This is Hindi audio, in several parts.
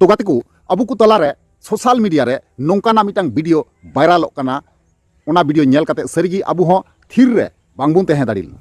तो गाते को अबु को तलारे सोशल मीडिया रे नोंकाना मिटांग वीडियो वायरल कना ओना वीडियो नेल काते सरीगी अबु हो थिर रे बांगबुन तहे दाड़िल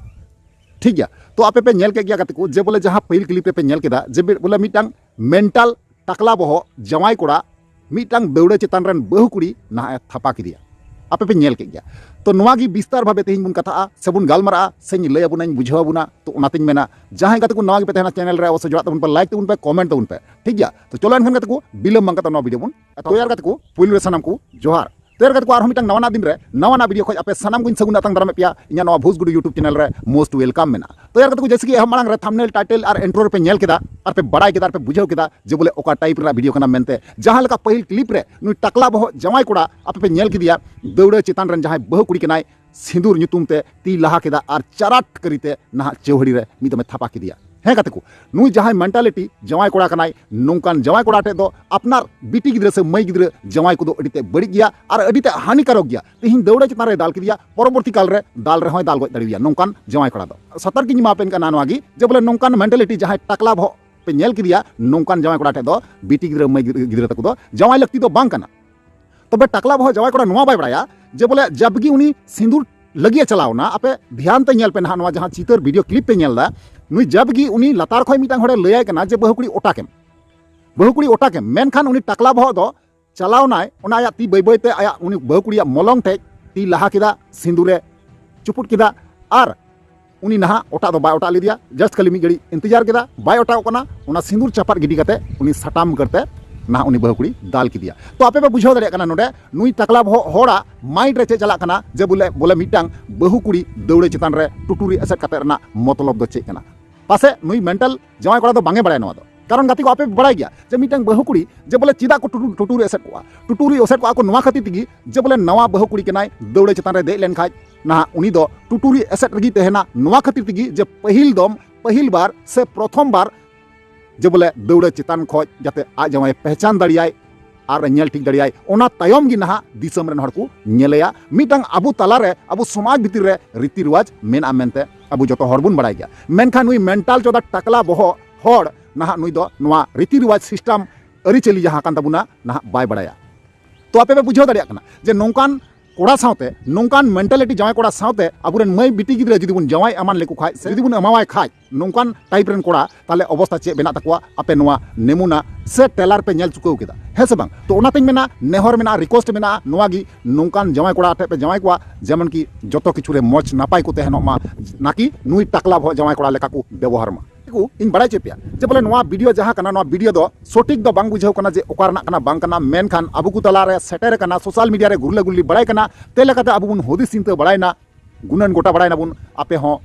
ठीक गया। तो आपे पे नेल के गया गाते को जे बोले जहां पहिल क्लिप पे नेल केदा जे बोले मिटांग मेंटल टाकला बहो जवाई कोड़ा मिटांग दौड़े चितान रन बहु कुड़ी ना थापा किदिया आपे पे नेल के गया। तो नोवा गी विस्तार भावे तेहिं बुन कथा से बुन गालमारा से लय बुना बुझाव बुना तो ओनातिन मेना जहां गाते को नवा गे पे तहना चैनल रे अवश्य जोड़ा तबुन पे लाइक तबुन पे कमेंट तबुन पे ठीक गया। तो चलो एनखान गाते को बिलम बंग कता नवा वीडियो बुन तो यार गाते को पुइल रे सनम को जोहार तो यार गाते को आरो मिटांग नवा दिन रे नवा वीडियो खoj आपे सनम गुन सगुन अतंग दाराम पिया इना नवा भूस गुडू यूट्यूब चैनल रे मोस्ट वेलकम मेना। तो यार गाते को जैसे कि हम मांग रे थंबनेल टाइटल और इंट्रो पे नेल केदा और पे बड़ाई केदा पे बुझाव केदा जे बोले ओका टाइप रे वीडियो कना मेनते जहां लका पहिल क्लिप रे नुई टकला बहो जवाई कोड़ा आपे पे नेल किदिया दौड़े चितान रन जहां बहु कुड़ी केनाय सिंदूर ᱧᱩᱛᱩᱢ ते ती लहा केदा और चराट करीते ना चौहड़ी रे मिदमे थापा किदिया हे गाते को नुई जहां मेंटालिटी जवाई कोड़ा कनाय नोंकान जवाई कोड़ा टे दो अपनार बिटी गिद्रे से मई गिद्रे जवाई को दो अडिते बड़ी गया और अडिते हानिकारक गया तिहिं दौड़े चितान रे दाल किदिया परवर्ती काल रे दाल रे होय दाल गoj दाड़िया नोंकान जवाई कोड़ा दो सतर की मापेन का नानवागी जे बोले नोंकान मेंटालिटी जहां टकला भो पे नेल किदिया नोंकान जवाई कोड़ा टे दो बिटी गिद्रे मई गिद्रे तक दो जवाई लगती दो बांग कना तबे टकला भो जवाई कोड़ा नोवा बाय बड़ाया जे बोले जबगी उनी सिंदूर लगिए चलावना आपे ध्यान ते नेल पे ना जहां चितर वीडियो क्लिप पे नेल दा नुई जबगी उनी लतार खय मिटांग हड़े लयाय कना जे बहुकुड़ी ओटाकेम मेनखान उनी टकला बहो दो चलावनाय ओना आया ती बय बयते आया उनी बहुकुड़िया मलंग टे ती लहा केदा सिंदूरे चुपुट केदा और उनी नहा ओटा दो बाय ओटा लिदिया जस्ट खाली मिगड़ी इंतजार केदा बाय ओटा कना ओना सिंदूर चपाट गिडी कते उनी सटाम करते ना उनी बहुकुड़ी दाल की दिया। तो आपे पे बुझाव दाड़े कना नोडे नुई टकला होड़ा माइंड रे चे चला कना जे बोले मिटांग बहुकुड़ी दौड़े चितान रे टुटुरी एसेट कते रना मतलब दो चेक कना पासे नुई मेंटल जवाई कोड़ा दो बांगे बड़ाय नवा दो कारण गाती को आपे बड़ाय गया जे मिटांग बहुकुड़ी जे बोले चिदा को टुटुरी एसेट को नवा खाती तिगी जे बोले नवा बहुकुड़ी केनाय दौड़े चितान रे दे लेन खाज ना उनी दो टुटुरी एसेट रगी तेहना नवा खाती तिगी जे पहिल बार से प्रथम बार जे बोले दौड़े चितान खoj जाते आज जवाई पहचान दाड़ियाय और नेल ठीक दाड़ियाय ओना तायम गी नहा दिसम रेन हड़ को नेलया मिटांग अबु तालारे अबु समाज भितर रे रीति रिवाज मेना मेनते अबु जतो हड़ बुन बड़ाय गया मेनखान नुई मेंटल चोदा टकला बहो हड़ नहा नुई दो नवा रीति रिवाज सिस्टम अरिचली जहां कान ताबुना नहा बाय बड़ाया। तो आपे पे बुझाव दाड़िया कना जे नोंकान कोड़ा सावते नोंकान मेंटालिटी जवाई कोड़ा सावते अबुरेन मई बिटी गिद्रे जुदी बुन जवाई अमान लेको खाय से जुदी बुन अमावाय खाय नोंकान टाइप रेन कोड़ा ताले अवस्था चे बेना तकवा आपे नोवा नेमुना से टेलर पे नेल चुकाव केदा हे से बांग। तो ओनातिन मेना नेहर मेना रिक्वेस्ट मेना नोवा गी नोंकान जवाई कोड़ा आटे पे जवाई कोवा जेमन की जतो किछु रे मोच नापाय को तेहनो मा नाकी नुई टकला भो जवाई कोड़ा लेका को व्यवहार मा को इन बड़ाय चेपिया जे बोले नोवा वीडियो जहां कना नोवा वीडियो दो सटीक दो बांग बुझाव कना जे ओकारना कना बांग कना मेनखान अबु को तला रे सेटर कना सोशल मीडिया रे गुरले गुरली बड़ाय कना ते लेकाते अबु बुन होदी सिनते बड़ायना गुनन गोटा बड़ायना बुन आपे हो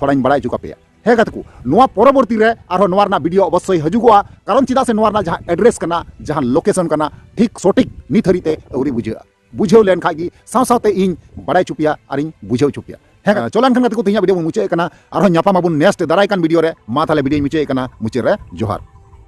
थोड़ा इन बड़ाय चुका पे हे गात को नोवा परवर्ती रे आरो नोवा ना वीडियो अवश्य हजुगोआ कारण चिदा से नोवा ना जहां एड्रेस कना जहां लोकेशन कना ठीक सटीक नित हरिते औरी बुझाव लेन खागी साव सावते इन बड़ाय चुपिया और इन बुझाव चुपिया है चलन खान गात को तिया वीडियो मुचे कना आरो न्यापा माबुन नेक्स्ट दाराय कान वीडियो रे मा थाले वीडियो मुचे कना मुचे रे जोहार।